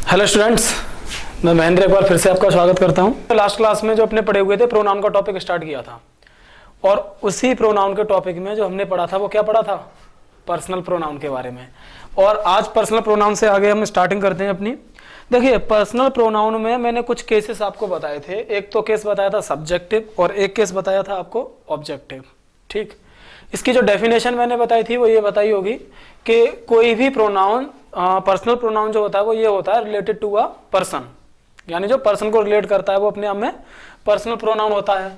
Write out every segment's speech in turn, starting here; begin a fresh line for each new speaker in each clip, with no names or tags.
Hello students, मैं महेंद्र एक बार फिर से आपका स्वागत करता हूं। लास्ट क्लास में जो अपने पढ़े हुए थे प्रोनाउन का टॉपिक स्टार्ट किया था और उसी प्रोनाउन के टॉपिक में जो हमने पढ़ा था वो क्या पढ़ा था, पर्सनल प्रोनाउन के बारे में। और आज पर्सनल प्रोनाउन से आगे हम स्टार्टिंग करते हैं अपनी। देखिए, पर्सनल प्रोनाउन में मैंने कुछ केसेस आपको बताए थे। एक तो केस बताया था सब्जेक्टिव और एक केस बताया था आपको ऑब्जेक्टिव। ठीक, इसकी जो डेफिनेशन मैंने बताई थी वो ये बताई होगी कि कोई भी प्रोनाउन, पर्सनल प्रोनाउन जो होता है वो ये होता है रिलेटेड टू अ पर्सन, यानी जो पर्सन को रिलेट करता है वो अपने आप में पर्सनल प्रोनाउन होता है।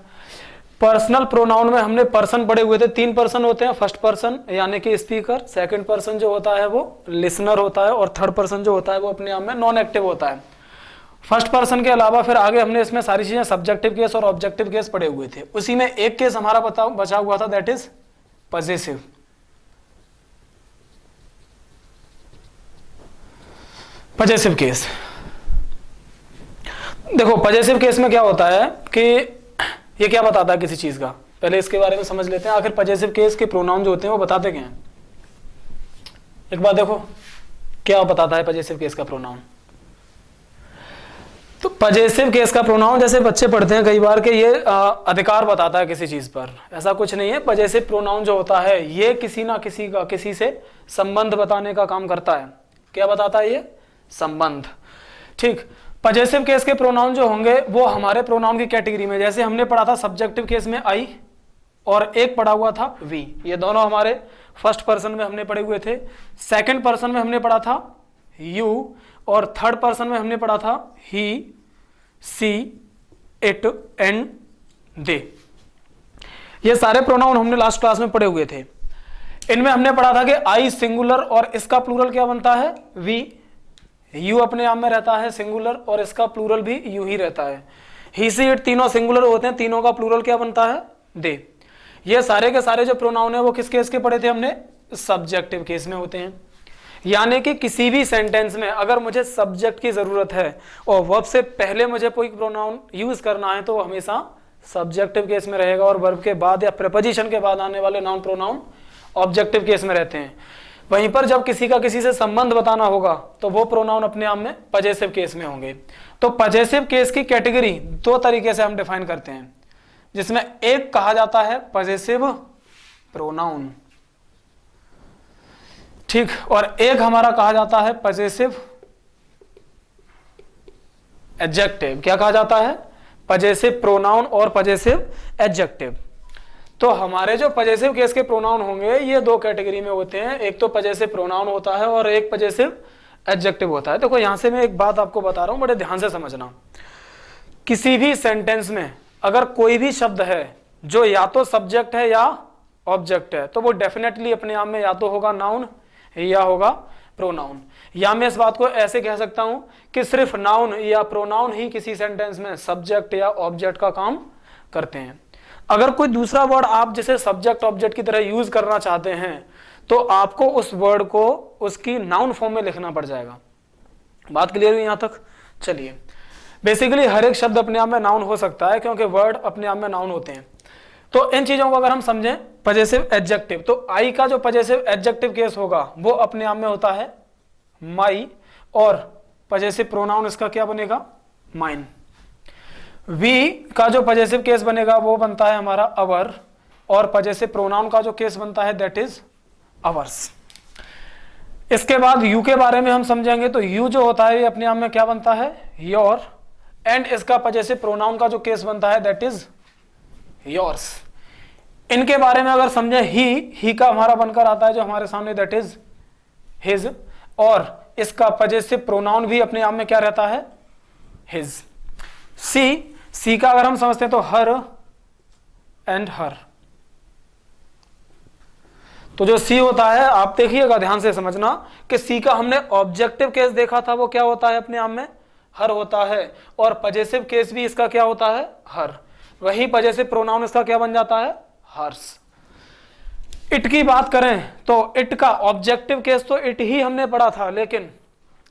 पर्सनल प्रोनाउन में हमने पर्सन पढ़े हुए थे, 3 पर्सन होते हैं। फर्स्ट पर्सन यानी कि स्पीकर, सेकंड पर्सन जो होता है वो लिसनर होता है और थर्ड पर्सन जो होता है वो अपने आप में नॉन एक्टिव होता है। फर्स्ट पर्सन के अलावा फिर आगे हमने इसमें सारी चीजें सब्जेक्टिव केस और ऑब्जेक्टिव केस पढ़े हुए थे। उसी में एक केस हमारा बचा हुआ था, that is possessive. Possessive case, देखो पजेसिव केस में क्या होता है कि ये क्या बताता है किसी चीज का, पहले इसके बारे में समझ लेते हैं। आखिर पजेसिव केस के प्रोनाउन जो होते हैं वो बताते क्या हैं। एक बार देखो क्या बताता है पजेसिव केस का प्रोनाउन। तो पजेसिव केस का प्रोनाउन, जैसे बच्चे पढ़ते हैं कई बार कि ये अधिकार बताता है किसी चीज पर, ऐसा कुछ नहीं है। पजेसिव प्रोनाउन जो होता है ये किसी ना किसी का किसी से संबंध बताने का काम करता है। क्या बताता है ये? संबंध। ठीक, पजेसिव केस के प्रोनाउन जो होंगे वो हमारे प्रोनाउन की कैटेगरी में, जैसे हमने पढ़ा था सब्जेक्टिव केस में आई और एक पढ़ा हुआ था वी, ये दोनों हमारे फर्स्ट पर्सन में हमने पढ़े हुए थे। सेकंड पर्सन में हमने पढ़ा था यू और थर्ड पर्सन में हमने पढ़ा था ही, सी, इट एंड दे। ये सारे प्रोनाउन हमने लास्ट क्लास में पढ़े हुए थे। इनमें हमने पढ़ा था कि आई सिंगुलर और इसका प्लूरल क्या बनता है? वी। यू अपने आप में रहता है सिंगुलर और इसका प्लूरल भी यू ही रहता है। ही, सी, इट तीनों सिंगुलर होते हैं, तीनों का प्लूरल क्या बनता है? दे। ये सारे के सारे जो प्रोनाउन है वो किस केस के पढ़े थे हमने? सब्जेक्टिव केस में होते हैं। यानी कि किसी भी सेंटेंस में अगर मुझे सब्जेक्ट की जरूरत है और वर्ब से पहले मुझे कोई प्रोनाउन यूज करना है तो वो हमेशा सब्जेक्टिव केस में रहेगा और वर्ब के बाद या प्रीपोजिशन के बाद आने वाले नाउन प्रोनाउन ऑब्जेक्टिव केस में रहते हैं। वहीं पर जब किसी का किसी से संबंध बताना होगा तो वो प्रोनाउन अपने आप में पजेसिव केस में होंगे। तो पजेसिव केस की कैटेगरी 2 तरीके से हम डिफाइन करते हैं, जिसमें एक कहा जाता है पजेसिव प्रोनाउन, ठीक, और एक हमारा कहा जाता है पजेसिव एडजेक्टिव। क्या कहा जाता है? पजेसिव प्रोनाउन और पजेसिव एडजेक्टिव। तो हमारे जो पजेसिव केस के प्रोनाउन होंगे ये 2 कैटेगरी में होते हैं, एक तो पजेसिव प्रोनाउन होता है और एक पजेसिव एडजेक्टिव होता है। देखो यहां से मैं एक बात आपको बता रहा हूं, बड़े ध्यान से समझना। किसी भी सेंटेंस में अगर कोई भी शब्द है जो या तो सब्जेक्ट है या ऑब्जेक्ट है तो वो डेफिनेटली अपने आप में या तो होगा नाउन या होगा प्रोनाउन। या मैं इस बात को ऐसे कह सकता हूं कि सिर्फ नाउन या प्रोनाउन ही किसी सेंटेंस में सब्जेक्ट या ऑब्जेक्ट का काम करते हैं। अगर कोई दूसरा वर्ड आप जैसे सब्जेक्ट ऑब्जेक्ट की तरह यूज करना चाहते हैं तो आपको उस वर्ड को उसकी नाउन फॉर्म में लिखना पड़ जाएगा। बात क्लियर हुई यहां तक? चलिए, बेसिकली हर एक शब्द अपने आप में नाउन हो सकता है क्योंकि वर्ड अपने आप में नाउन होते हैं। तो इन चीजों को अगर हम समझें, पजेसिव एडजेक्टिव, तो आई का जो पजेसिव एडजेक्टिव केस होगा वो अपने आप में होता है माई और पजेसिव प्रोनाउन इसका क्या बनेगा? माइन। वी का जो पजेसिव केस बनेगा वो बनता है हमारा अवर और पजेसिव प्रोनाउन का जो केस बनता है दैट इज अवर्स। इसके बाद यू के बारे में हम समझेंगे। तो यू जो होता है ये अपने आप में क्या बनता है? योर, एंड इसका पजेसिव प्रोनाउन का जो केस बनता है दैट इज योर्स। इनके बारे में अगर समझे, ही का हमारा बनकर आता है जो हमारे सामने दैट इज हिज, और इसका पजेसिव प्रोनाउन भी अपने आप में क्या रहता है? हिज। सी का अगर हम समझते हैं तो हर एंड हर। तो जो सी होता है, आप देखिएगा ध्यान से समझना कि सी का हमने ऑब्जेक्टिव केस देखा था, वो क्या होता है? अपने आप में हर होता है और पजेसिव केस भी इसका क्या होता है? हर। वही पजेसिव प्रोनाउन इसका क्या बन जाता है? हर्स। इट की बात करें तो इट का ऑब्जेक्टिव केस तो इट ही हमने पढ़ा था, लेकिन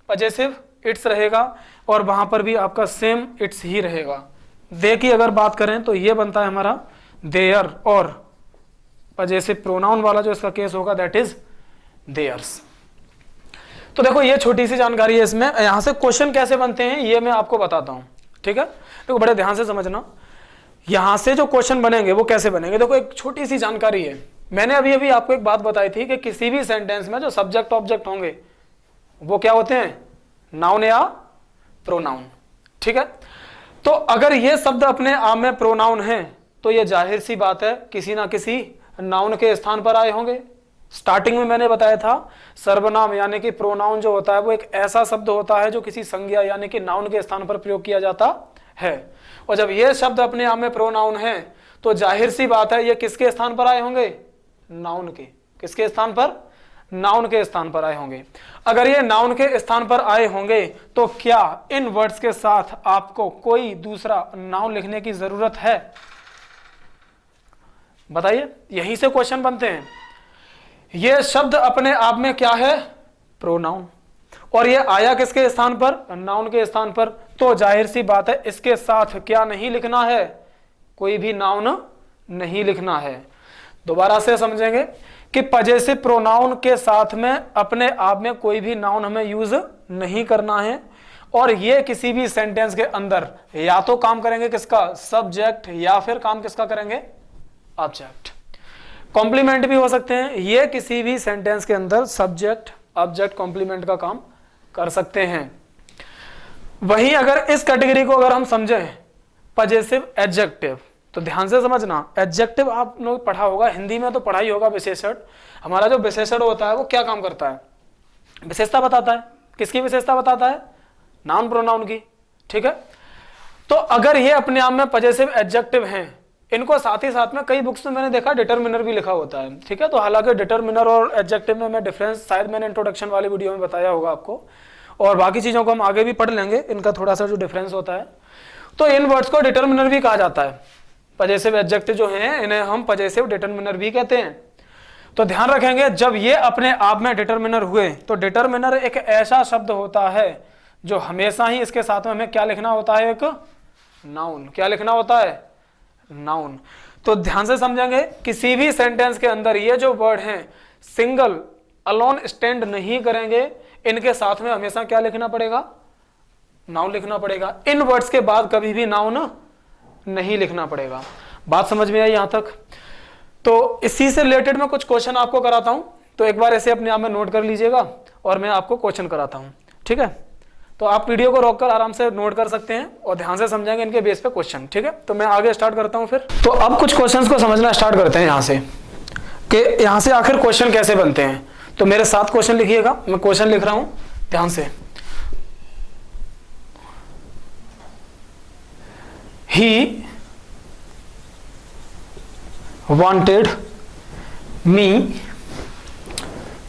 पजेसिव इट्स रहेगा और वहां पर भी आपका सेम इट्स ही रहेगा। दे की अगर बात करें तो ये बनता है हमारा देयर और पजेसिव प्रोनाउन वाला जो इसका केस होगा दैट इज देयर्स। तो देखो ये छोटी सी जानकारी है इसमें, यहां से क्वेश्चन कैसे बनते हैं ये मैं आपको बताता हूं, ठीक है। देखो बड़े ध्यान से समझना, यहां से जो क्वेश्चन बनेंगे वो कैसे बनेंगे। देखो एक छोटी सी जानकारी है, मैंने अभी अभी आपको एक बात बताई थी कि किसी भी सेंटेंस में जो सब्जेक्ट ऑब्जेक्ट होंगे वो क्या होते हैं, नाउन या प्रोनाउन, ठीक है। तो अगर ये शब्द अपने आप में प्रोनाउन है तो ये जाहिर सी बात है किसी ना किसी नाउन के स्थान पर आए होंगे। स्टार्टिंग में मैंने बताया था सर्वनाम यानी कि प्रोनाउन जो होता है वो एक ऐसा शब्द होता है जो किसी संज्ञा यानी कि नाउन के स्थान पर प्रयोग किया जाता है, और जब ये शब्द अपने आप में प्रोनाउन है तो जाहिर सी बात है ये किसके स्थान पर आए होंगे, नाउन के। किसके स्थान पर, नाउन के स्थान पर आए होंगे। अगर ये नाउन के स्थान पर आए होंगे तो क्या इन वर्ड्स के साथ आपको कोई दूसरा नाउन लिखने की जरूरत है, बताइए। यहीं से क्वेश्चन बनते हैं। ये शब्द अपने आप में क्या है, प्रोनाउन, और ये आया किसके स्थान पर, नाउन के स्थान पर, तो जाहिर सी बात है इसके साथ क्या नहीं लिखना है, कोई भी नाउन नहीं लिखना है। दोबारा से समझेंगे कि पजेसिव प्रोनाउन के साथ में अपने आप में कोई भी नाउन हमें यूज नहीं करना है, और ये किसी भी सेंटेंस के अंदर या तो काम करेंगे किसका, सब्जेक्ट, या फिर काम किसका करेंगे, ऑब्जेक्ट। कॉम्प्लीमेंट भी हो सकते हैं, ये किसी भी सेंटेंस के अंदर सब्जेक्ट ऑब्जेक्ट कॉम्प्लीमेंट का काम कर सकते हैं। वहीं अगर इस कैटेगरी को अगर हम समझें पजेसिव एडजेक्टिव, तो ध्यान से समझना, एडजेक्टिव आप लोग पढ़ा होगा, हिंदी में तो पढ़ा ही होगा विशेषण। हमारा जो विशेषण होता है वो क्या काम करता है, विशेषता बताता है। किसकी विशेषता बताता है, नाउन प्रोनाउन की, ठीक है। तो अगर ये अपने आप में पजेसिव एडजेक्टिव हैं, इनको साथ ही साथ में कई बुक्स में मैंने देखा डिटरमिनर भी लिखा होता है, ठीक है। तो हालांकि डिटरमिनर और एडजेक्टिव में मैं डिफरेंस शायद मैंने इंट्रोडक्शन वाली वीडियो में बताया होगा आपको, और बाकी चीजों को हम आगे भी पढ़ लेंगे, इनका थोड़ा सा जो डिफरेंस होता है। तो इन वर्ड्स को डिटरमिनर भी कहा जाता है, पजेसिव एडजेक्टिव जो हैं इन्हें हम पजेसिव डिटरमिनर भी कहते हैं। तो ध्यान रखेंगे जब ये अपने आप में डिटरमिनर हुए तो डिटरमिनर एक ऐसा शब्द होता है जो हमेशा ही इसके साथ में हमें क्या लिखना होता है, एक नाउन। क्या लिखना होता है, नाउन। तो ध्यान से समझेंगे किसी भी सेंटेंस के अंदर ये जो वर्ड हैं सिंगल अलोन स्टैंड नहीं करेंगे, इनके साथ में हमेशा क्या लिखना पड़ेगा, नाउन लिखना पड़ेगा। इन वर्ड्स के बाद कभी भी नाउन नहीं लिखना पड़ेगा। बात समझ में आई यहां तक। तो इसी से रिलेटेड मैं कुछ क्वेश्चन आपको कराता हूं, तो एक बार ऐसे अपने आप में नोट कर लीजिएगा और मैं आपको क्वेश्चन कराता हूं, ठीक है। तो आप वीडियो को रोककर आराम से नोट कर सकते हैं और ध्यान से समझेंगे इनके बेस पे क्वेश्चन, ठीक है। तो मैं आगे स्टार्ट करता हूं फिर। तो अब कुछ क्वेश्चंस को समझना स्टार्ट करते हैं यहां से, कि यहां से आखिर क्वेश्चन कैसे बनते हैं। तो मेरे साथ क्वेश्चन लिखिएगा, मैं क्वेश्चन लिख रहा हूं ध्यान से। He wanted me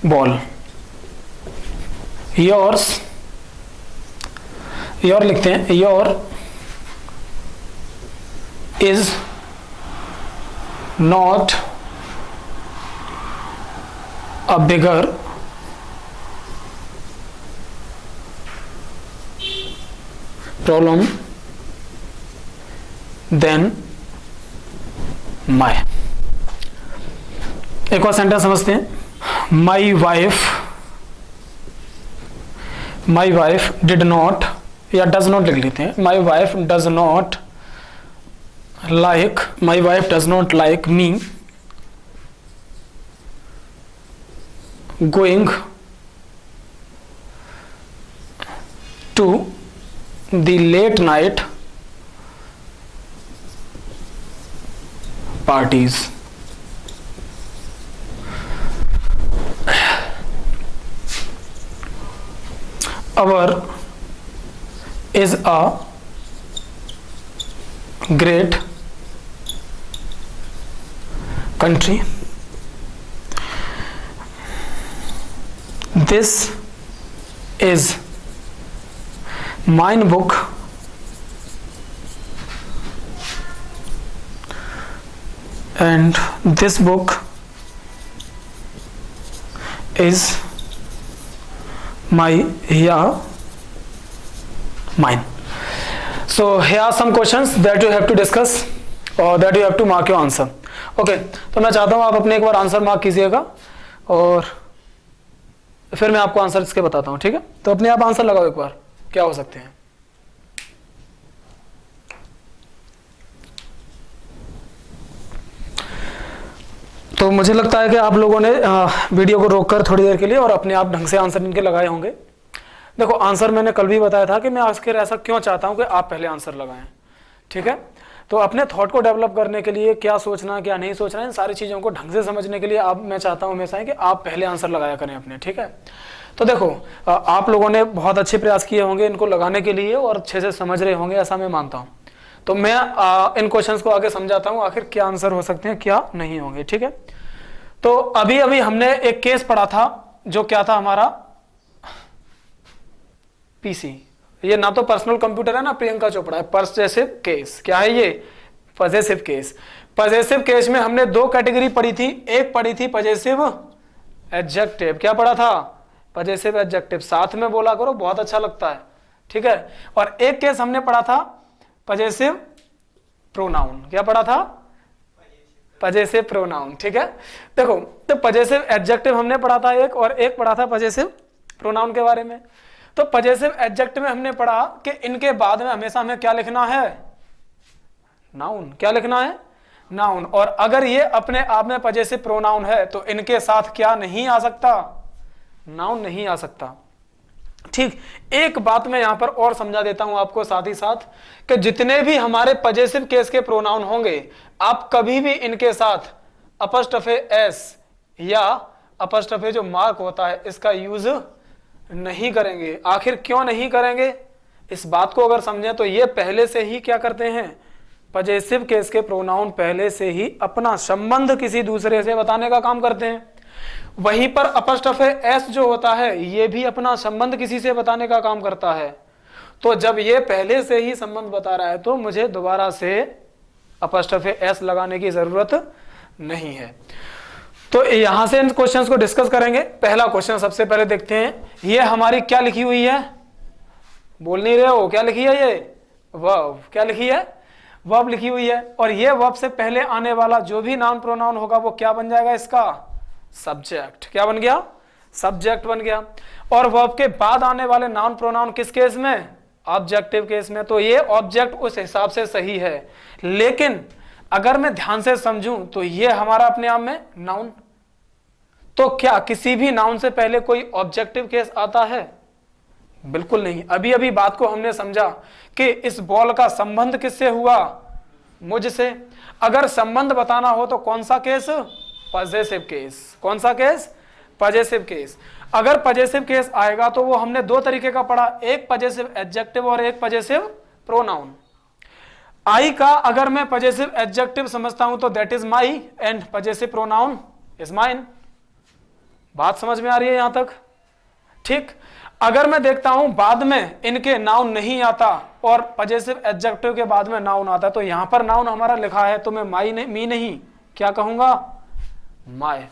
ball. Yours, your लिखते हैं, your is not a bigger problem than my। एक और सेंटेंस समझते हैं। माई वाइफ डिड नॉट, या डज नॉट लिख लेते हैं, my wife does not like me going to the late night parties। Our is a great country। This is mine book and this book is my, yeah, mine। So here are some questions that you have to discuss or that you have to mark your answer। Okay, तो मैं चाहता हूँ आप अपने एक बार answer mark कीजिएगा और फिर मैं आपको आंसर इसके बताता हूं, ठीक है। तो अपने आप आंसर लगाओ एक बार, क्या हो सकते हैं। तो मुझे लगता है कि आप लोगों ने वीडियो को रोककर थोड़ी देर के लिए और अपने आप ढंग से आंसर इनके लगाए होंगे। देखो आंसर मैंने कल भी बताया था कि मैं आखिर ऐसा क्यों चाहता हूं कि आप पहले आंसर लगाएं, ठीक है। तो अपने थॉट को डेवलप करने के लिए क्या सोचना क्या नहीं सोचना, इन सारी चीज़ों को ढंग से समझने के लिए मैं चाहता हूं हमेशा कि आप पहले आंसर लगाया करें अपने, ठीक है। तो देखो आप लोगों ने बहुत अच्छे प्रयास किए होंगे इनको लगाने के लिए और अच्छे से समझ रहे होंगे, ऐसा मैं मानता हूँ। तो मैं इन क्वेश्चंस को आगे समझाता हूँ आखिर क्या आंसर हो सकते हैं क्या नहीं होंगे, ठीक है। तो अभी अभी हमने एक केस पढ़ा था जो क्या था हमारा पीसी, ये ना तो पर्सनल कंप्यूटर है ना प्रियंका चोपड़ा है, पॉसेसिव केस। क्या है ये? Possessive case. पॉसेसिव केस में हमने दो कैटेगरी पढ़ी थी, एक पढ़ी थी पॉसेसिव एडजेक्टिव। क्या पढ़ा था? Possessive adjective. साथ में बोला करो, बहुत अच्छा लगता है, ठीक है। और एक केस हमने पढ़ा था पॉसेसिव प्रोनाउन। क्या पढ़ा था? पॉसेसिव प्रोनाउन, ठीक है। देखो तो पॉसेसिव एडजेक्टिव हमने पढ़ा था एक, और एक पढ़ा था पॉसेसिव प्रोनाउन के बारे में। तो पॉसेसिव एडजेक्टिव में हमने पढ़ा कि इनके बाद में हमेशा हमें क्या लिखना है? नाउन। क्या लिखना है? नाउन। और अगर ये अपने आप में पॉसेसिव प्रोनाउन है तो इनके साथ क्या नहीं आ सकता? नाउन नहीं आ सकता। ठीक, एक बात मैं यहां पर और समझा देता हूं आपको साथ ही साथ कि जितने भी हमारे पॉसेसिव केस के प्रोनाउन होंगे आप कभी भी इनके साथ अपॉस्ट्रोफे एस या अपॉस्ट्रोफे जो मार्क होता है इसका यूज नहीं करेंगे। आखिर क्यों नहीं करेंगे? इस बात को अगर समझें तो ये पहले से ही क्या करते हैं? पॉसेसिव केस के प्रोनाउन पहले से ही अपना संबंध किसी दूसरे से बताने का काम करते हैं। वहीं पर अपॉस्ट्रोफे एस जो होता है ये भी अपना संबंध किसी से बताने का काम करता है। तो जब ये पहले से ही संबंध बता रहा है तो मुझे दोबारा से अपॉस्ट्रोफे एस लगाने की जरूरत नहीं है। तो यहां से इन क्वेश्चंस को डिस्कस करेंगे। पहला क्वेश्चन सबसे पहले देखते हैं। ये हमारी क्या लिखी हुई है? बोल नहीं रहे हो? क्या लिखी है ये? वर्ब। क्या लिखी है? वर्ब लिखी हुई है। और ये वर्ब से पहले आने वाला जो भी नाउन प्रोनाउन होगा वो क्या बन जाएगा? इसका सब्जेक्ट। क्या बन गया? सब्जेक्ट बन गया। और वर्ब के बाद आने वाले नाउन प्रोनाउन किस केस में? ऑब्जेक्टिव केस में। तो ये ऑब्जेक्ट उस हिसाब से सही है। लेकिन अगर मैं ध्यान से समझूं तो ये हमारा अपने आप में नाउन। तो क्या किसी भी नाउन से पहले कोई ऑब्जेक्टिव केस आता है? बिल्कुल नहीं। अभी अभी बात को हमने समझा कि इस बॉल का संबंध किससे हुआ? मुझसे। अगर संबंध बताना हो तो कौन सा केस? Possessive case. कौन सा केस? Possessive case. अगर पॉसेसिव केस आएगा तो वो हमने दो तरीके का पढ़ा, एक पॉसेसिव एडजेक्टिव और एक पॉसेसिव प्रोनाउन। आई का अगर मैं पॉसेसिव एडजेक्टिव समझता हूं तो that is my, and possessive pronoun is mine. बात समझ में आ रही है यहां तक? ठीक। अगर मैं देखता हूं बाद में इनके नाउन नहीं आता और पॉसेसिव एडजेक्टिव के बाद में नाउन आता, तो यहां पर नाउन हमारा लिखा है तो मैं माई नहीं, मी नहीं, क्या कहूंगा? माई।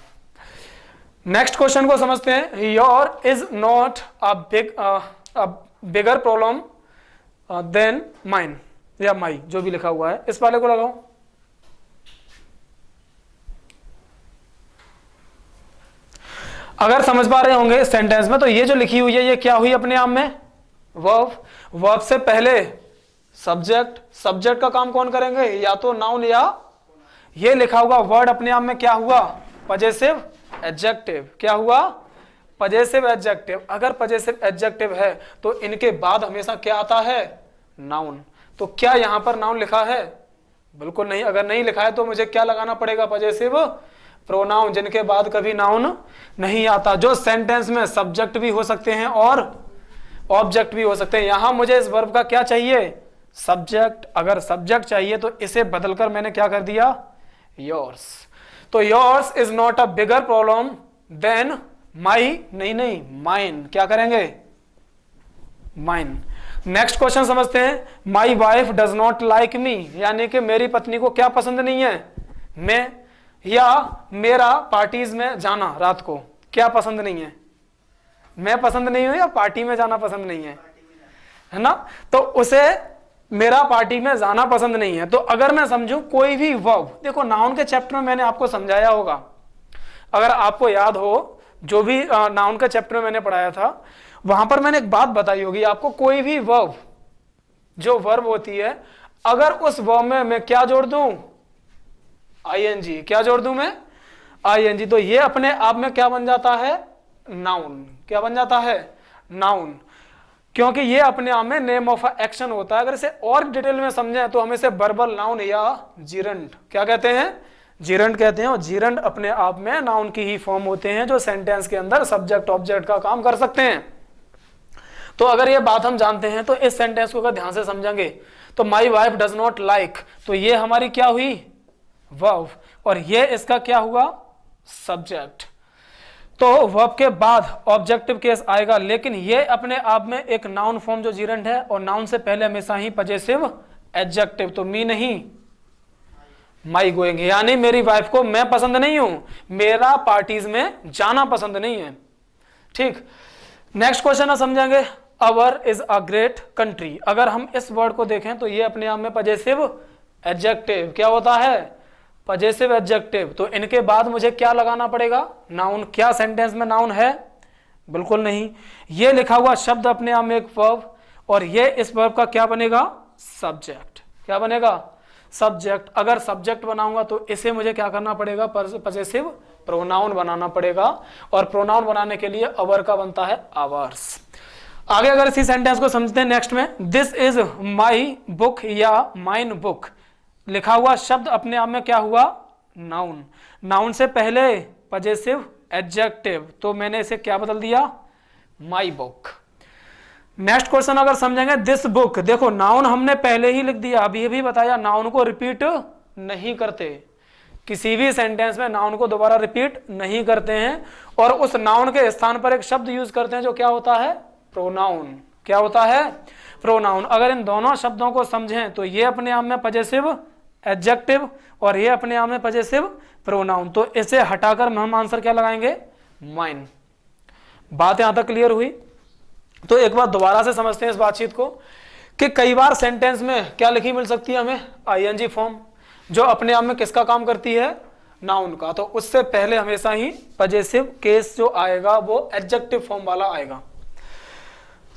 नेक्स्ट क्वेश्चन को समझते हैं। Your is not a bigger problem then mine या माई, जो भी लिखा हुआ है इस वाले को लगाओ। अगर समझ पा रहे होंगे सेंटेंस में तो ये जो लिखी हुई है ये क्या हुई अपने आप में? वर्ब। वर्ब से पहले सब्जेक्ट। सब्जेक्ट का काम कौन करेंगे? या तो नाउन या ये लिखा हुआ वर्ड अपने आप में क्या हुआ? Possessive adjective. क्या हुआ? Possessive adjective. अगर पॉसेसिव एडजेक्टिव है तो इनके बाद हमेशा क्या आता है? नाउन। तो क्या यहां पर नाउन लिखा है? बिल्कुल नहीं। अगर नहीं लिखा है तो मुझे क्या लगाना पड़ेगा? पॉसेसिव प्रोनाउन, जिनके बाद कभी नाउन नहीं आता, जो सेंटेंस में सब्जेक्ट भी हो सकते हैं और ऑब्जेक्ट भी हो सकते हैं। यहां मुझे इस वर्ब का क्या चाहिए? सब्जेक्ट। अगर सब्जेक्ट चाहिए तो इसे बदलकर मैंने क्या कर दिया? योर्स। तो yours is not a bigger problem than my, नहीं, माइन। क्या करेंगे? माइन। नेक्स्ट क्वेश्चन समझते हैं। My wife does not like me, यानी कि मेरी पत्नी को क्या पसंद नहीं है? मैं, या मेरा पार्टीज में जाना रात को क्या पसंद नहीं है? मैं पसंद नहीं हूं या पार्टी में जाना पसंद नहीं है ना? तो उसे मेरा पार्टी में जाना पसंद नहीं है। तो अगर मैं समझूं कोई भी वर्ब, देखो नाउन के चैप्टर में मैंने आपको समझाया होगा, अगर आपको याद हो जो भी नाउन का चैप्टर मैंने पढ़ाया था वहां पर मैंने एक बात बताई होगी आपको, कोई भी वर्ब, जो वर्ब होती है, अगर उस वर्ब में मैं क्या जोड़ दूं, आईएनजी, क्या जोड़ दूं मैं, आईएनजी, तो ये अपने आप में क्या बन जाता है, नाउन। क्या बन जाता है, नाउन, क्योंकि ये अपने आप में नेम ऑफ एक्शन होता है। अगर इसे और डिटेल में समझें तो हम इसे वर्बल नाउन या जीरंड क्या कहते हैं, जीरंड कहते हैं। और जीरंड अपने आप में नाउन की ही फॉर्म होते हैं जो सेंटेंस के अंदर सब्जेक्ट ऑब्जेक्ट का काम कर सकते हैं। तो अगर ये बात हम जानते हैं तो इस सेंटेंस को अगर ध्यान से समझेंगे तो माई वाइफ डज नॉट लाइक, तो ये हमारी क्या हुई, वर्ब, और ये इसका क्या हुआ, सब्जेक्ट। तो वर्ब के बाद ऑब्जेक्टिव केस आएगा, लेकिन ये अपने आप में एक नाउन फॉर्म जो जीरंड है, और नाउन से पहले हमेशा ही पजेसिव एडजेक्टिव, तो मी नहीं माई गोइंग, यानी मेरी वाइफ को मैं पसंद नहीं हूं, मेरा पार्टीज में जाना पसंद नहीं है। ठीक, नेक्स्ट क्वेश्चन हम समझेंगे, अवर इज अ ग्रेट कंट्री। अगर हम इस वर्ड को देखें तो ये अपने आप में पजेसिव एडजेक्टिव क्या होता है, पजेसिव एडजेक्टिव। तो इनके बाद मुझे क्या लगाना पड़ेगा, नाउन। क्या सेंटेंस में नाउन है, बिल्कुल नहीं। ये लिखा हुआ शब्द अपने आप में एक वर्ब, और ये इस वर्ब का क्या बनेगा, सब्जेक्ट। क्या बनेगा, सब्जेक्ट। अगर सब्जेक्ट बनाऊंगा तो इसे मुझे क्या करना पड़ेगा, पजेसिव प्रोनाउन बनाना पड़ेगा, और प्रोनाउन बनाने के लिए अवर का बनता है आवर्स। आगे अगर इसी सेंटेंस को समझते हैं नेक्स्ट में, दिस इज माई बुक या माइन बुक, लिखा हुआ शब्द अपने आप में क्या हुआ, नाउन। नाउन से पहले पजेसिव एडजेक्टिव, तो मैंने इसे क्या बदल दिया, माई बुक। नेक्स्ट क्वेश्चन अगर समझेंगे, दिस बुक, देखो नाउन हमने पहले ही लिख दिया, अभी भी बताया नाउन को रिपीट नहीं करते, किसी भी सेंटेंस में नाउन को दोबारा रिपीट नहीं करते हैं, और उस नाउन के स्थान पर एक शब्द यूज करते हैं जो क्या होता है, प्रोनाउन। क्या होता है, प्रोनाउन। अगर इन दोनों शब्दों को समझें तो ये अपने आप में पजेसिव एडजेक्टिव, और ये अपने आप में पजेसिव प्रोनाउन, तो इसे हटाकर हम आंसर क्या लगाएंगे, माइन। बात यहां तक क्लियर हुई। तो एक बार दोबारा से समझते हैं इस बातचीत को, कि कई बार सेंटेंस में क्या लिखी मिल सकती है हमें, आईएनजी फॉर्म, जो अपने आप में किसका काम करती है, नाउन का। तो उससे पहले हमेशा ही पजेसिव केस जो आएगा वो एडजेक्टिव फॉर्म वाला आएगा।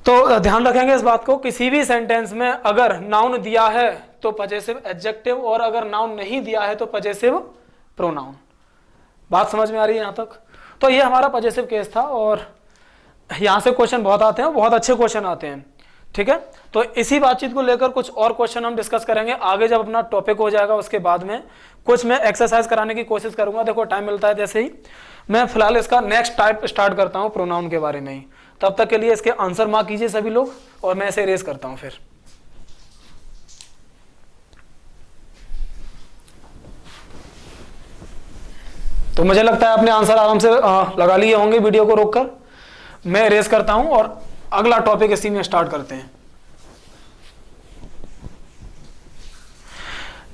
तो ध्यान रखेंगे इस बात को, किसी भी सेंटेंस में अगर नाउन दिया है तो पजेसिव एडजेक्टिव, और अगर नाउन नहीं दिया है तो पजेसिव प्रोनाउन। बात समझ में आ रही है यहां तक। तो ये हमारा पजेसिव केस था, और यहां से क्वेश्चन बहुत आते हैं, बहुत अच्छे क्वेश्चन आते हैं। ठीक है, तो इसी बातचीत को लेकर कुछ और क्वेश्चन हम डिस्कस करेंगे आगे, जब अपना टॉपिक हो जाएगा उसके बाद में कुछ मैं एक्सरसाइज कराने की कोशिश करूंगा। देखो टाइम मिलता है जैसे ही, मैं फिलहाल इसका नेक्स्ट टाइप स्टार्ट करता हूं प्रोनाउन के बारे में ही। तब तक के लिए इसके आंसर मार्क कीजिए सभी लोग, और मैं इसे इरेज करता हूं फिर। तो मुझे लगता है आपने आंसर आराम से लगा लिए होंगे वीडियो को रोककर। मैं इरेज करता हूं और अगला टॉपिक इसी में स्टार्ट करते हैं।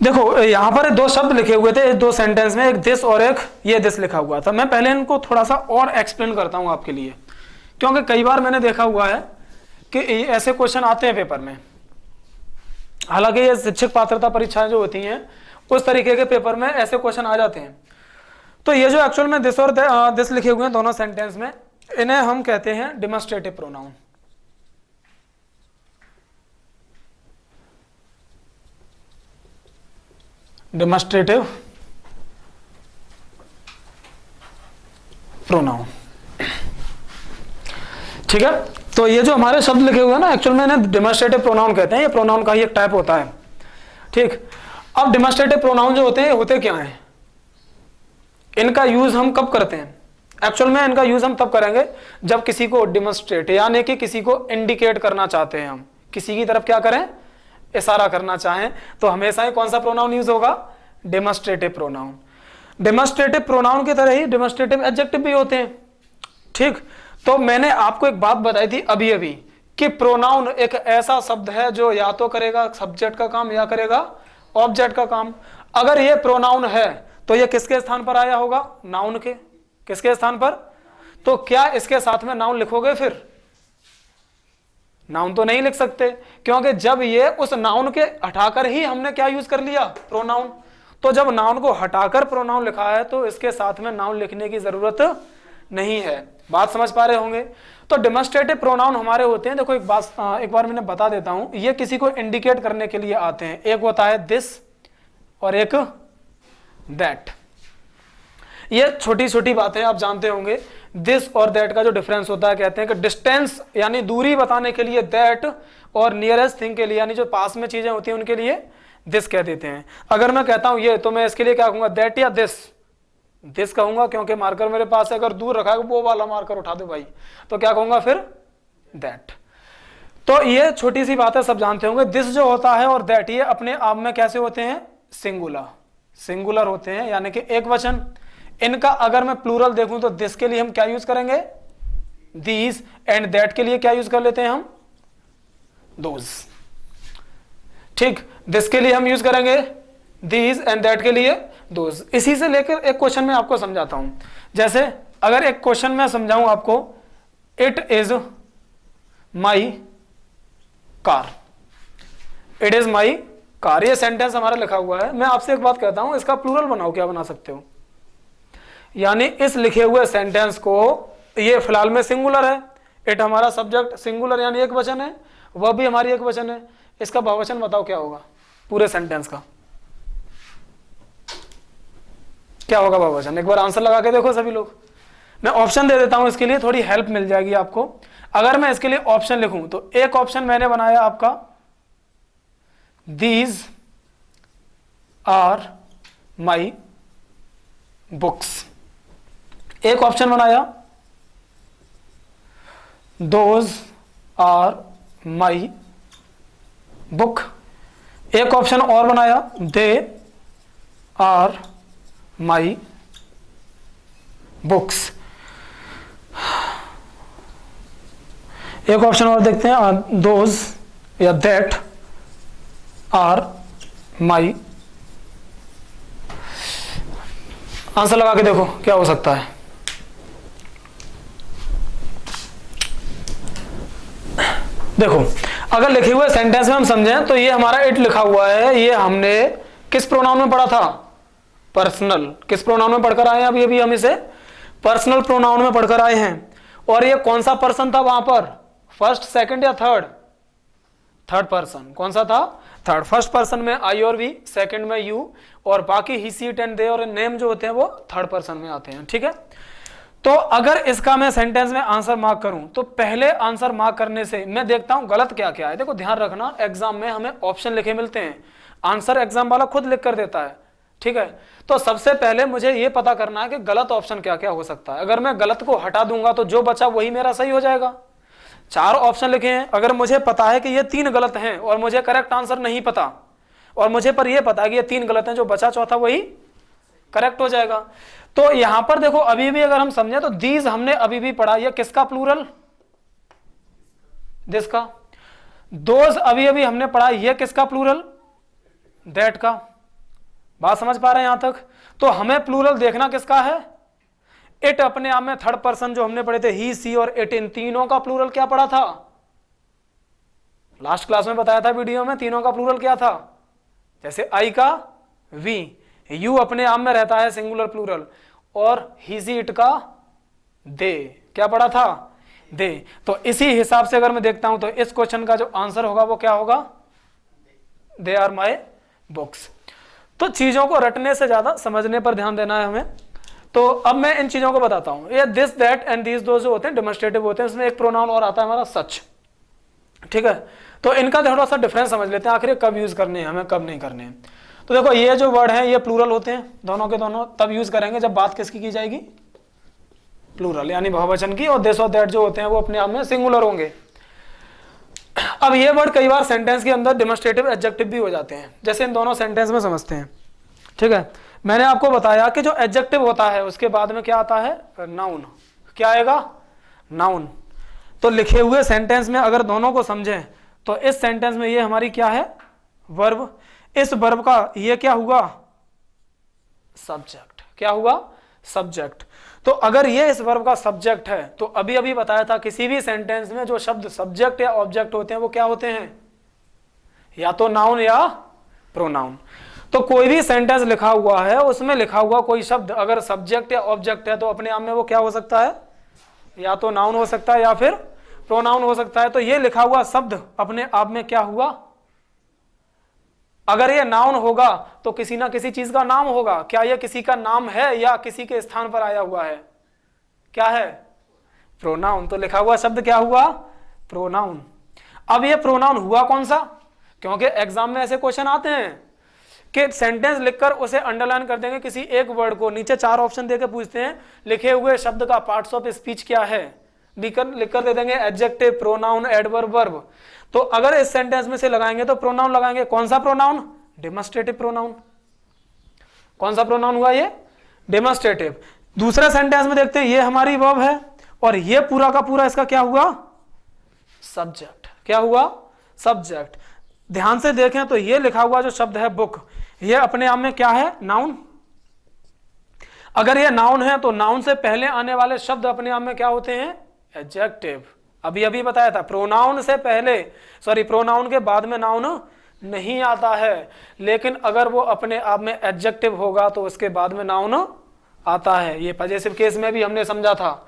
देखो यहां पर दो शब्द लिखे हुए थे दो सेंटेंस में, एक दिस और एक ये दिस लिखा हुआ था। मैं पहले इनको थोड़ा सा और एक्सप्लेन करता हूं आपके लिए, क्योंकि कई बार मैंने देखा हुआ है कि ऐसे क्वेश्चन आते हैं पेपर में। हालांकि ये शिक्षक पात्रता परीक्षाएं जो होती हैं उस तरीके के पेपर में ऐसे क्वेश्चन आ जाते हैं। तो ये जो एक्चुअल में दिस और दिस लिखे हुए हैं दोनों सेंटेंस में, इन्हें हम कहते हैं डेमोन्स्ट्रेटिव प्रोनाउन। डेमोन्स्ट्रेटिव प्रोनाउन, ठीक है। तो ये जो हमारे शब्द लिखे हुए हैं ना, एक्चुअल में इन्हें डेमोन्स्ट्रेटिव प्रोनाउन कहते हैं। ये प्रोनाउन का ही एक टाइप होता है, ठीक। अब डेमोन्स्ट्रेटिव प्रोनाउन जो होते हैं होते क्या हैं, इनका यूज हम कब करते हैं? एक्चुअल में इनका यूज हम तब करेंगे जब किसी को डिमॉन्स्ट्रेट यानी कि किसी को इंडिकेट करना चाहते हैं, हम किसी की तरफ क्या करें, इशारा करना चाहें, तो हमेशा ही कौन सा प्रोनाउन यूज होगा, डेमोन्स्ट्रेटिव प्रोनाउन। डेमोन्स्ट्रेटिव प्रोनाउन की तरह ही डेमोन्स्ट्रेटिव एडजेक्टिव भी होते हैं, ठीक। तो मैंने आपको एक बात बताई थी अभी अभी कि प्रोनाउन एक ऐसा शब्द है जो या तो करेगा सब्जेक्ट का काम या करेगा ऑब्जेक्ट का काम। अगर ये प्रोनाउन है तो ये किसके स्थान पर आया होगा, नाउन के। किसके स्थान पर? तो क्या इसके साथ में नाउन लिखोगे? फिर नाउन तो नहीं लिख सकते, क्योंकि जब ये उस नाउन के हटाकर ही हमने क्या यूज कर लिया, प्रोनाउन। तो जब नाउन को हटाकर प्रोनाउन लिखा है तो इसके साथ में नाउन लिखने की जरूरत नहीं है। बात समझ पा रहे होंगे। तो डेमोस्ट्रेटिव प्रोनाउन हमारे होते हैं, देखो एक बार मैंने बता देता हूं, ये किसी को इंडिकेट करने के लिए आते हैं। एक होता है दिस और एक दैट। ये छोटी छोटी बातें आप जानते होंगे। दिस और दैट का जो डिफरेंस होता है, कहते हैं कि डिस्टेंस यानी दूरी बताने के लिए दैट और नियरेस्ट थिंग के लिए यानी जो पास में चीजें होती हैं उनके लिए दिस कह देते हैं। अगर मैं कहता हूं ये, तो मैं इसके लिए क्या कहूंगा, दैट या दिस। दिस कहूंगा क्योंकि मार्कर मेरे पास है, अगर दूर रखा है वो वाला मार्कर उठा दो भाई, तो क्या कहूंगा फिर, दैट। तो ये छोटी सी बात है, सब जानते होंगे। दिस जो होता है और दैट, ये अपने आप में कैसे होते हैं, सिंगुलर होते हैं, यानी कि एक वचन। इनका अगर मैं प्लूरल देखूं तो दिस के लिए हम क्या यूज करेंगे, दीज, एंड दैट के लिए क्या यूज कर लेते हैं हम, दोज। ठीक, दिस के लिए हम यूज करेंगे दीज एंड दैट के लिए दोज। इसी से लेकर एक क्वेश्चन में आपको समझाता हूं। जैसे अगर एक क्वेश्चन में समझाऊं आपको, it is my car, it is my car, ये सेंटेंस हमारा लिखा हुआ है। मैं आपसे एक बात कहता हूं, इसका प्लूरल बनाओ, क्या बना सकते हो, यानी इस लिखे हुए सेंटेंस को, ये फिलहाल में सिंगुलर है, इट हमारा सब्जेक्ट सिंगुलर यानी एक वचन है, वह भी हमारी एक वचन है, इसका बहुवचन बताओ क्या होगा पूरे सेंटेंस का, क्या होगा बहुवचन, एक बार आंसर लगा के देखो सभी लोग। मैं ऑप्शन दे देता हूं, इसके लिए थोड़ी हेल्प मिल जाएगी आपको। अगर मैं इसके लिए ऑप्शन लिखूं तो एक ऑप्शन मैंने बनाया आपका, दीज आर माई बुक्स। एक ऑप्शन बनाया, दोज आर माई बुक। एक ऑप्शन और बनाया, दे आर माई बुक्स। एक ऑप्शन और देखते हैं, दोज या दैट आर माई। आंसर लगा के देखो क्या हो सकता है। देखो, अगर लिखे हुए सेंटेंस में हम समझें तो ये हमारा इट लिखा हुआ है, ये हमने किस प्रोनाउन में पढ़ा था, पर्सनल। किस प्रोनाउन में पढ़कर आए हैं अभी अभी हम इसे, पर्सनल प्रोनाउन में पढ़कर आए हैं। और ये कौन सा पर्सन था वहां पर, फर्स्ट, सेकंड या थर्ड, थर्ड पर्सन। कौन सा था, थर्ड। फर्स्ट पर्सन में आई और वी, सेकंड में यू, और बाकी ही, सी, इट एंड दे और नेम जो होते हैं वो थर्ड पर्सन में आते हैं। ठीक है, तो अगर इसका मैं सेंटेंस में आंसर मार्क करूं तो पहले आंसर मार्क करने से मैं देखता हूं गलत क्या क्या है। देखो ध्यान रखना, एग्जाम में हमें ऑप्शन लिखे मिलते हैं, आंसर एग्जाम वाला खुद लिख कर देता है। ठीक है, तो सबसे पहले मुझे यह पता करना है कि गलत ऑप्शन क्या क्या हो सकता है। अगर मैं गलत को हटा दूंगा तो जो बचा वही मेरा सही हो जाएगा। 4 ऑप्शन लिखे हैं, अगर मुझे पता है कि ये 3 गलत हैं और मुझे करेक्ट आंसर नहीं पता, और मुझे पर यह पता है कि ये 3 गलत हैं, जो बचा चौथा वही करेक्ट हो जाएगा। तो यहां पर देखो, अभी भी अगर हम समझे तो दीज हमने अभी भी पढ़ा, ये किसका प्लूरल, दिस का। दोज अभी अभी हमने पढ़ा, ये किसका प्लूरल, दैट का। बात समझ पा रहे हैं यहां तक। तो हमें प्लूरल देखना किसका है, इट अपने आप में थर्ड पर्सन जो हमने पढ़े थे, ही, सी और इट, इन तीनों का प्लूरल क्या पढ़ा था, लास्ट क्लास में बताया था वीडियो में, तीनों का प्लूरल क्या था। जैसे आई का वी, यू अपने आप में रहता है सिंगुलर प्लूरल, और ही, सी, इट का दे, क्या पढ़ा था, दे। तो इसी हिसाब से अगर मैं देखता हूं तो इस क्वेश्चन का जो आंसर होगा वो क्या होगा, दे आर माई बुक्स। तो चीजों को रटने से ज्यादा समझने पर ध्यान देना है हमें। तो अब मैं इन चीजों को बताता हूं। ये दिस, दैट एंड दीज दो जो होते हैं डेमोंस्ट्रेटिव होते हैं, इसमें एक प्रोनाउन और आता है हमारा सच। ठीक है, तो इनका थोड़ा सा डिफरेंस समझ लेते हैं, आखिर कब यूज करने हैं हमें, कब नहीं करने हैं। तो देखो, ये जो वर्ड है ये प्लूरल होते हैं, दोनों के दोनों तब यूज करेंगे जब बात किसकी की जाएगी, प्लूरल यानी बहुवचन की, और दिस और दैट जो होते हैं वो अपने आप में सिंगुलर होंगे। अब ये वर्ड कई बार सेंटेंस के अंदर डेमोंस्ट्रेटिव एडजेक्टिव भी हो जाते हैं, जैसे इन दोनों सेंटेंस में समझते हैं। ठीक है, मैंने आपको बताया कि जो एडजेक्टिव होता है उसके बाद में क्या आता है, नाउन। क्या आएगा, नाउन। तो लिखे हुए सेंटेंस में अगर दोनों को समझें तो इस सेंटेंस में ये हमारी क्या है, वर्ब। इस वर्ब का ये क्या हुआ, सब्जेक्ट। क्या हुआ, सब्जेक्ट। तो अगर ये इस वर्ब का सब्जेक्ट है तो अभी अभी बताया था किसी भी सेंटेंस में जो शब्द सब्जेक्ट या ऑब्जेक्ट होते हैं वो क्या होते हैं, या तो नाउन या प्रोनाउन। तो कोई भी सेंटेंस लिखा हुआ है उसमें लिखा हुआ कोई शब्द अगर सब्जेक्ट या ऑब्जेक्ट है तो अपने आप में वो क्या हो सकता है, या तो नाउन हो सकता है या फिर प्रोनाउन हो सकता है। तो ये लिखा हुआ शब्द अपने आप में क्या हुआ, अगर ये नाउन होगा तो किसी ना किसी चीज का नाम होगा। क्या ये किसी का नाम है या किसी के स्थान पर आया हुआ है, क्या है, प्रोनाउन। तो लिखा हुआ शब्द क्या हुआ, प्रोनाउन। अब ये प्रोनाउन हुआ कौन सा, क्योंकि एग्जाम में ऐसे क्वेश्चन आते हैं कि सेंटेंस लिखकर उसे अंडरलाइन कर देंगे, किसी एक वर्ड को नीचे 4 ऑप्शन देके पूछते हैं लिखे हुए शब्द का पार्ट्स ऑफ स्पीच क्या है, लिखकर दे देंगे एडजेक्टिव, प्रोनाउन, एडवर्ब, वर्ब। तो अगर इस सेंटेंस में से लगाएंगे तो प्रोनाउन लगाएंगे। कौन सा प्रोनाउन, डेमोस्ट्रेटिव प्रोनाउन। कौन सा प्रोनाउन हुआ ये, डेमोस्ट्रेटिव। दूसरा सेंटेंस में देखते हैं ये हमारी वर्ब है और ये पूरा का पूरा इसका क्या हुआ, सब्जेक्ट। क्या हुआ, सब्जेक्ट। ध्यान से देखें तो ये लिखा हुआ जो शब्द है बुक, ये अपने आप में क्या है, नाउन। अगर ये नाउन है तो नाउन से पहले आने वाले शब्द अपने आप में क्या होते हैं, एडजेक्टिव। अभी बताया था प्रोनाउन से पहले, सॉरी प्रोनाउन के बाद में नाउन नहीं आता है, लेकिन अगर वो अपने आप में एडजेक्टिव होगा तो उसके बाद में नाउन आता है। ये पजेसिव केस में भी हमने समझा था।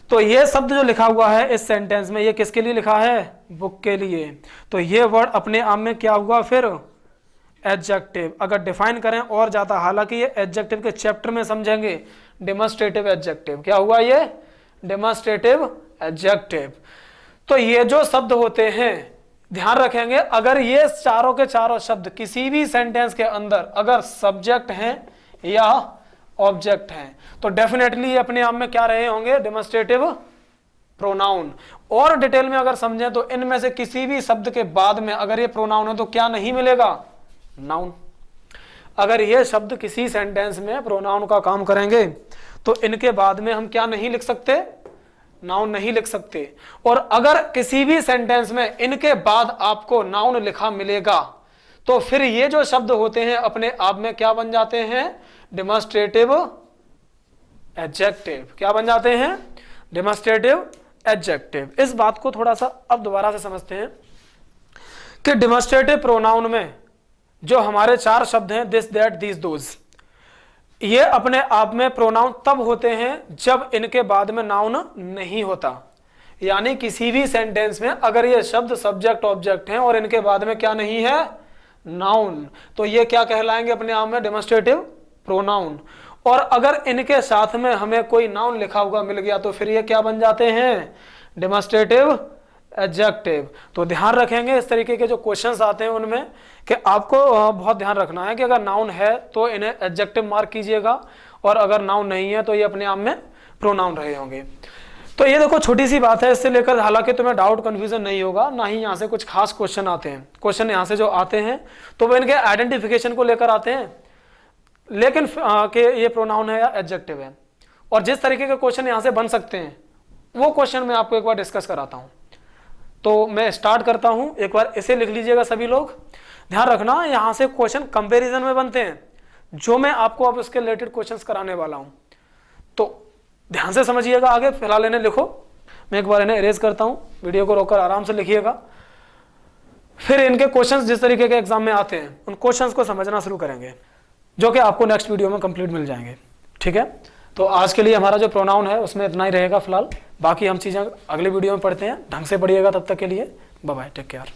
तो ये शब्द जो लिखा हुआ है इस सेंटेंस में, ये किसके लिए लिखा है, बुक के लिए। तो ये वर्ड अपने आप में क्या हुआ फिर, एडजेक्टिव। अगर डिफाइन करें और ज्यादा, हालांकि ये एडजेक्टिव के चैप्टर में समझेंगे, डेमोस्ट्रेटिव एडजेक्टिव। क्या हुआ ये, डेमोस्ट्रेटिव एडजेक्टिव। तो ये जो शब्द होते हैं ध्यान रखेंगे, अगर ये चारों के चारों शब्द किसी भी सेंटेंस के अंदर अगर सब्जेक्ट हैं या ऑब्जेक्ट हैं तो डेफिनेटली अपने आप में क्या रहे होंगे, डेमोस्ट्रेटिव प्रोनाउन। और डिटेल में अगर समझें तो इनमें से किसी भी शब्द के बाद में अगर ये प्रोनाउन है तो क्या नहीं मिलेगा, नाउन। अगर ये शब्द किसी सेंटेंस में प्रोनाउन का काम करेंगे तो इनके बाद में हम क्या नहीं लिख सकते, नाउन नहीं लिख सकते। और अगर किसी भी सेंटेंस में इनके बाद आपको नाउन लिखा मिलेगा तो फिर ये जो शब्द होते हैं अपने आप में क्या बन जाते हैं, डेमोस्ट्रेटिव एडजेक्टिव। क्या बन जाते हैं, डेमोस्ट्रेटिव एडजेक्टिव। इस बात को थोड़ा सा अब दोबारा से समझते हैं कि डेमोस्ट्रेटिव प्रोनाउन में जो हमारे 4 शब्द हैं, दिस, दैट, दीज, दोज, ये अपने आप में प्रोनाउन तब होते हैं जब इनके बाद में नाउन नहीं होता। यानी किसी भी सेंटेंस में अगर ये शब्द सब्जेक्ट ऑब्जेक्ट हैं और इनके बाद में क्या नहीं है, नाउन, तो ये क्या कहलाएंगे अपने आप में, डेमोस्ट्रेटिव प्रोनाउन। और अगर इनके साथ में हमें कोई नाउन लिखा हुआ मिल गया तो फिर ये क्या बन जाते हैं, डेमोस्ट्रेटिव एडजेक्टिव। तो ध्यान रखेंगे इस तरीके के जो क्वेश्चंस आते हैं उनमें कि आपको बहुत ध्यान रखना है कि अगर नाउन है तो इन्हें एडजेक्टिव मार्क कीजिएगा और अगर नाउन नहीं है तो ये अपने आप में प्रोनाउन रहे होंगे। तो ये देखो छोटी सी बात है, इससे लेकर हालांकि तुम्हें डाउट कंफ्यूजन नहीं होगा, ना ही यहाँ से कुछ खास क्वेश्चन आते हैं। क्वेश्चन यहाँ से जो आते हैं तो वो इनके आइडेंटिफिकेशन को लेकर आते हैं, लेकिन कि ये प्रोनाउन है या एडजेक्टिव है। और जिस तरीके के क्वेश्चन यहाँ से बन सकते हैं वो क्वेश्चन मैं आपको एक बार डिस्कस कराता हूँ। तो मैं स्टार्ट करता हूँ, एक बार इसे लिख लीजिएगा सभी लोग। ध्यान रखना यहाँ से क्वेश्चन कंपैरिजन में बनते हैं, जो मैं आपको अब उसके रिलेटेड क्वेश्चंस कराने वाला हूँ। तो ध्यान से समझिएगा आगे। फिलहाल इन्हें लिखो, मैं एक बार इन्हें इरेज करता हूँ, वीडियो को रोककर आराम से लिखिएगा। फिर इनके क्वेश्चंस जिस तरीके के एग्जाम में आते हैं उन क्वेश्चंस को समझना शुरू करेंगे, जो कि आपको नेक्स्ट वीडियो में कंप्लीट मिल जाएंगे। ठीक है, तो आज के लिए हमारा जो प्रोनाउन है उसमें इतना ही रहेगा फिलहाल। बाकी हम चीज़ें अगले वीडियो में पढ़ते हैं। ढंग से पढ़िएगा, तब तक के लिए बाय बाय, टेक केयर।